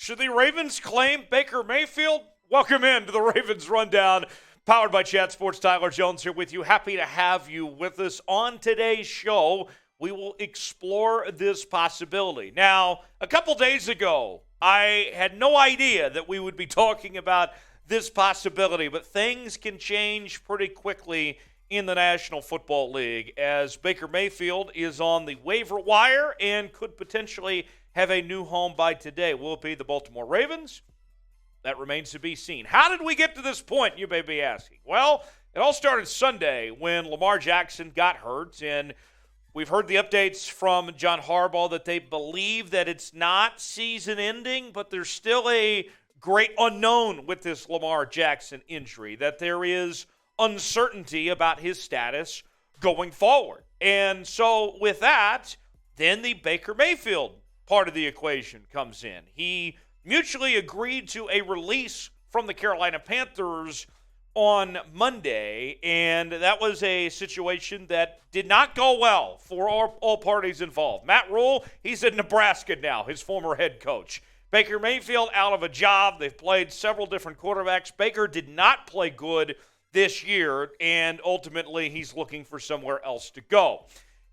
Should the Ravens claim Baker Mayfield? Welcome in to the Ravens Rundown, powered by Chat Sports. Tyler Jones here with you. Happy to have you with us on today's show. We will explore this possibility. Now, a couple days ago, I had no idea that we would be talking about this possibility, but things can change pretty quickly in the National Football League as Baker Mayfield is on the waiver wire and could potentially have a new home by today. Will it be the Baltimore Ravens? That remains to be seen. How did we get to this point, you may be asking? Well, it all started Sunday when Lamar Jackson got hurt, and we've heard the updates from John Harbaugh that they believe that it's not season-ending, but there's still a great unknown with this Lamar Jackson injury, that there is uncertainty about his status going forward. And so with that, then the Baker Mayfield part of the equation comes in. He mutually agreed to a release from the Carolina Panthers on Monday, and that was a situation that did not go well for all parties involved. Matt Rule, he's in Nebraska now, his former head coach. Baker Mayfield out of a job. They've played several different quarterbacks. Baker did not play good this year, and ultimately he's looking for somewhere else to go.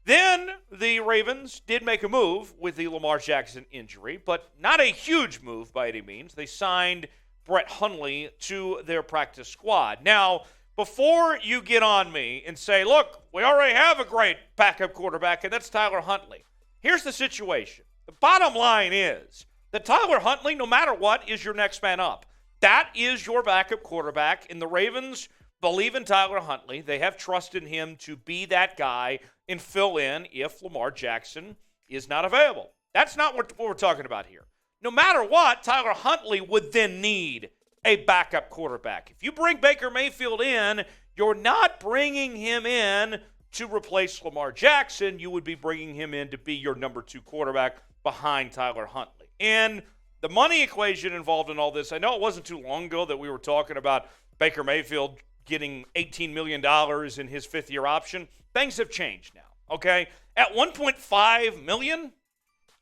Then the Ravens did make a move with the Lamar Jackson injury, but not a huge move by any means. They signed Brett Hundley to their practice squad. Now, before you get on me and say, look, we already have a great backup quarterback, and that's Tyler Huntley. Here's the situation. The bottom line is that Tyler Huntley, no matter what, is your next man up. That is your backup quarterback, and the Ravens believe in Tyler Huntley. They have trust in him to be that guy and fill in if Lamar Jackson is not available. That's not what we're talking about here. No matter what, Tyler Huntley would then need a backup quarterback. If you bring Baker Mayfield in, you're not bringing him in to replace Lamar Jackson. You would be bringing him in to be your number 2 quarterback behind Tyler Huntley. And the money equation involved in all this, I know it wasn't too long ago that we were talking about Baker Mayfield getting $18 million in his 5th-year option. Things have changed now, okay? At $1.5 million,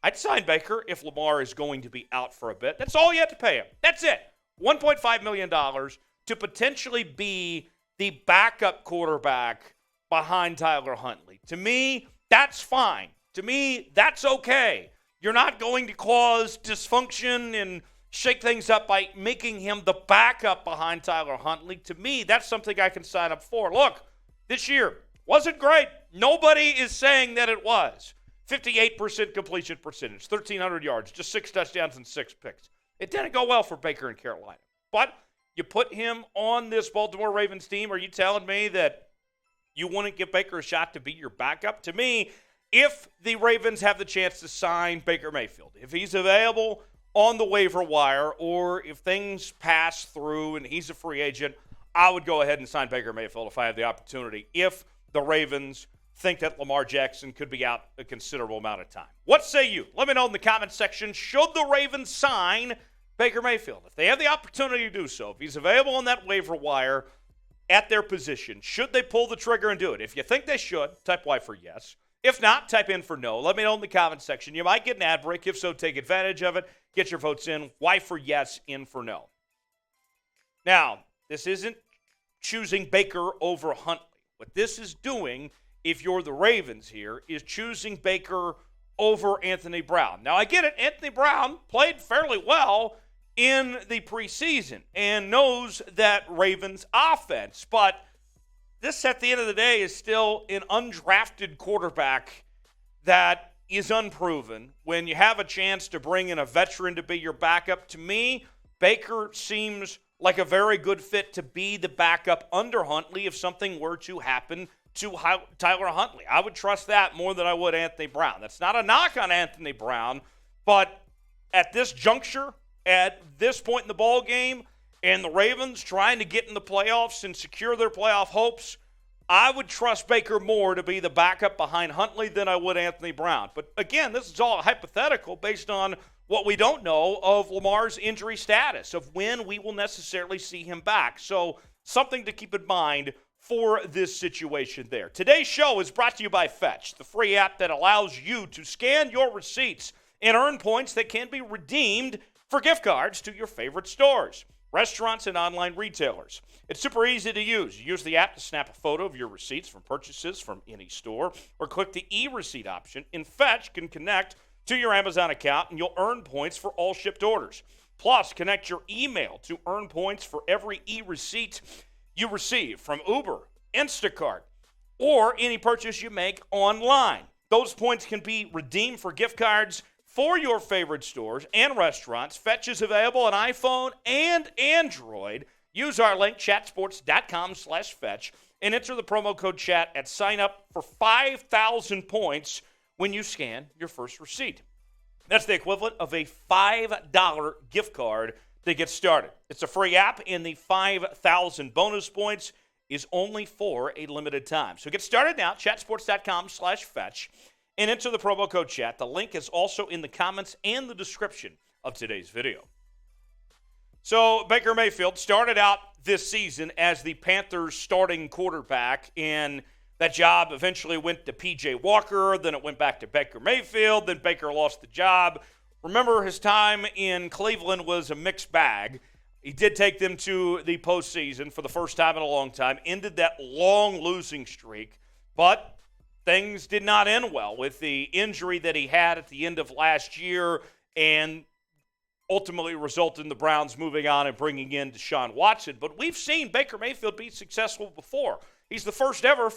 I'd sign Baker if Lamar is going to be out for a bit. That's all you have to pay him. That's it. $1.5 million to potentially be the backup quarterback behind Tyler Huntley. To me, that's fine. To me, that's okay. You're not going to cause dysfunction and shake things up by making him the backup behind Tyler Huntley. To me, that's something I can sign up for. Look, this year wasn't great. Nobody is saying that it was. 58% completion percentage, 1,300 yards, just 6 touchdowns and 6 picks. It didn't go well for Baker in Carolina. But you put him on this Baltimore Ravens team. Are you telling me that you wouldn't give Baker a shot to be your backup? To me, if the Ravens have the chance to sign Baker Mayfield, if he's available on the waiver wire, or if things pass through and he's a free agent, I would go ahead and sign Baker Mayfield if I had the opportunity, if the Ravens think that Lamar Jackson could be out a considerable amount of time. What say you? Let me know in the comment section. Should the Ravens sign Baker Mayfield? If they have the opportunity to do so, if he's available on that waiver wire at their position, should they pull the trigger and do it? If you think they should, type Y for yes. If not, type in for no. Let me know in the comment section. You might get an ad break. If so, take advantage of it. Get your votes in. Y for yes, in for no. Now, this isn't choosing Baker over Huntley. What this is doing, if you're the Ravens here, is choosing Baker over Anthony Brown. Now, I get it. Anthony Brown played fairly well in the preseason and knows that Ravens offense, but this, at the end of the day, is still an undrafted quarterback that is unproven. When you have a chance to bring in a veteran to be your backup, to me, Baker seems like a very good fit to be the backup under Huntley if something were to happen to Tyler Huntley. I would trust that more than I would Anthony Brown. That's not a knock on Anthony Brown, but at this juncture, at this point in the ball game, and the Ravens trying to get in the playoffs and secure their playoff hopes, I would trust Baker more to be the backup behind Huntley than I would Anthony Brown. But again, this is all hypothetical based on what we don't know of Lamar's injury status, of when we will necessarily see him back. So something to keep in mind for this situation there. Today's show is brought to you by Fetch, the free app that allows you to scan your receipts and earn points that can be redeemed for gift cards to your favorite stores, restaurants, and online retailers. It's super easy to use. Use the app to snap a photo of your receipts from purchases from any store, or click the e-receipt option, and Fetch can connect to your Amazon account, and you'll earn points for all shipped orders. Plus, connect your email to earn points for every e-receipt you receive from Uber, Instacart, or any purchase you make online. Those points can be redeemed for gift cards for your favorite stores and restaurants. Fetch is available on iPhone and Android. Use our link, chatsports.com/fetch, and enter the promo code chat at sign up for 5,000 points when you scan your first receipt. That's the equivalent of a $5 gift card to get started. It's a free app, and the 5,000 bonus points is only for a limited time. So get started now, chatsports.com/fetch, and enter the promo code chat. The link is also in the comments and the description of today's video. So Baker Mayfield started out this season as the Panthers' starting quarterback, and that job eventually went to P.J. Walker, then it went back to Baker Mayfield, then Baker lost the job. Remember, his time in Cleveland was a mixed bag. He did take them to the postseason for the first time in a long time, ended that long losing streak, but things did not end well with the injury that he had at the end of last year, and ultimately resulted in the Browns moving on and bringing in Deshaun Watson. But we've seen Baker Mayfield be successful before. He's the first ever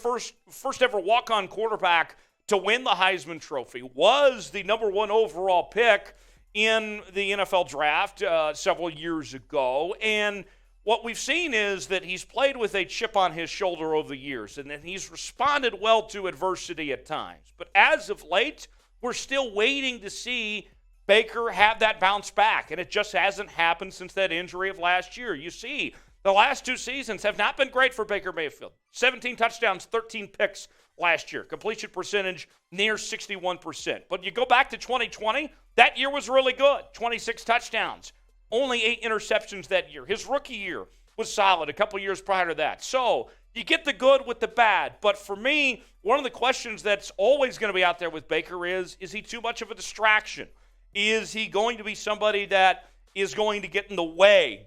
walk-on quarterback to win the Heisman Trophy, was the number one overall pick in the NFL draft several years ago. And what we've seen is that he's played with a chip on his shoulder over the years, and that he's responded well to adversity at times. But as of late, we're still waiting to see Baker have that bounce back, and it just hasn't happened since that injury of last year. You see, the last two seasons have not been great for Baker Mayfield. 17 touchdowns, 13 picks last year. Completion percentage near 61%. But you go back to 2020, that year was really good. 26 touchdowns, only 8 interceptions that year. His rookie year was solid a couple years prior to that. So you get the good with the bad. But for me, one of the questions that's always going to be out there with Baker is he too much of a distraction? Is he going to be somebody that is going to get in the way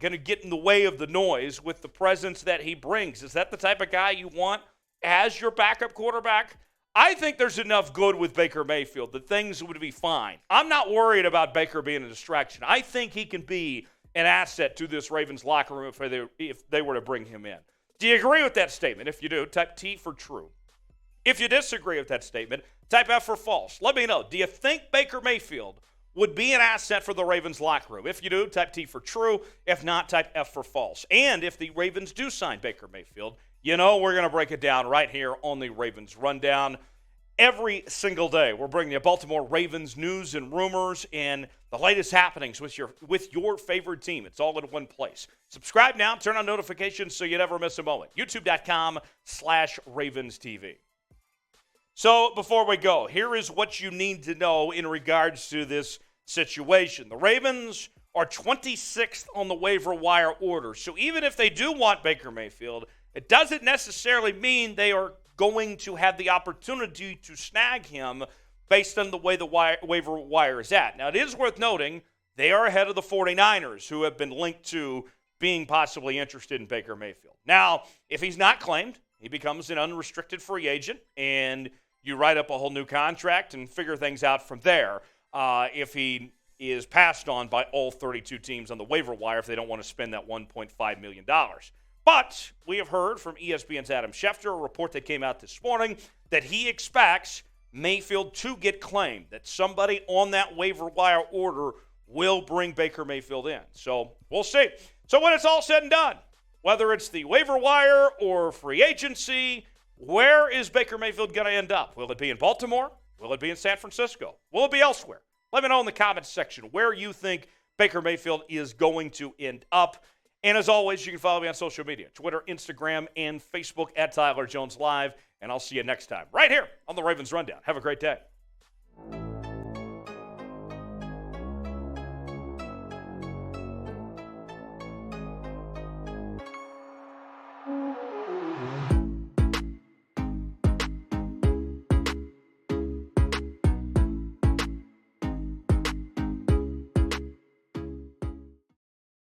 of the noise with the presence that he brings? Is that the type of guy you want as your backup quarterback? I think there's enough good with Baker Mayfield that things would be fine. I'm not worried about Baker being a distraction. I think he can be an asset to this Ravens locker room if they were to bring him in. Do you agree with that statement? If you do, type T for true. If you disagree with that statement, type F for false. Let me know. Do you think Baker Mayfield would be an asset for the Ravens locker room? If you do, type T for true. If not, type F for false. And if the Ravens do sign Baker Mayfield, you know we're going to break it down right here on the Ravens Rundown. Every single day, we're bringing you Baltimore Ravens news and rumors and the latest happenings with your favorite team. It's all in one place. Subscribe now. Turn on notifications so you never miss a moment. YouTube.com/RavensTV. So before we go, here is what you need to know in regards to this situation. The Ravens are 26th on the waiver wire order. So even if they do want Baker Mayfield, it doesn't necessarily mean they are going to have the opportunity to snag him based on the way the waiver wire is at. Now, it is worth noting they are ahead of the 49ers, who have been linked to being possibly interested in Baker Mayfield. Now, if he's not claimed, he becomes an unrestricted free agent, and you write up a whole new contract and figure things out from there. If he is passed on by all 32 teams on the waiver wire if they don't want to spend that $1.5 million. But we have heard from ESPN's Adam Schefter, a report that came out this morning, that he expects Mayfield to get claimed, that somebody on that waiver wire order will bring Baker Mayfield in. So we'll see. So when it's all said and done, whether it's the waiver wire or free agency, where is Baker Mayfield going to end up? Will it be in Baltimore? Will it be in San Francisco? Will it be elsewhere? Let me know in the comments section where you think Baker Mayfield is going to end up. And as always, you can follow me on social media, Twitter, Instagram, and Facebook at Tyler Jones Live. And I'll see you next time right here on the Ravens Rundown. Have a great day.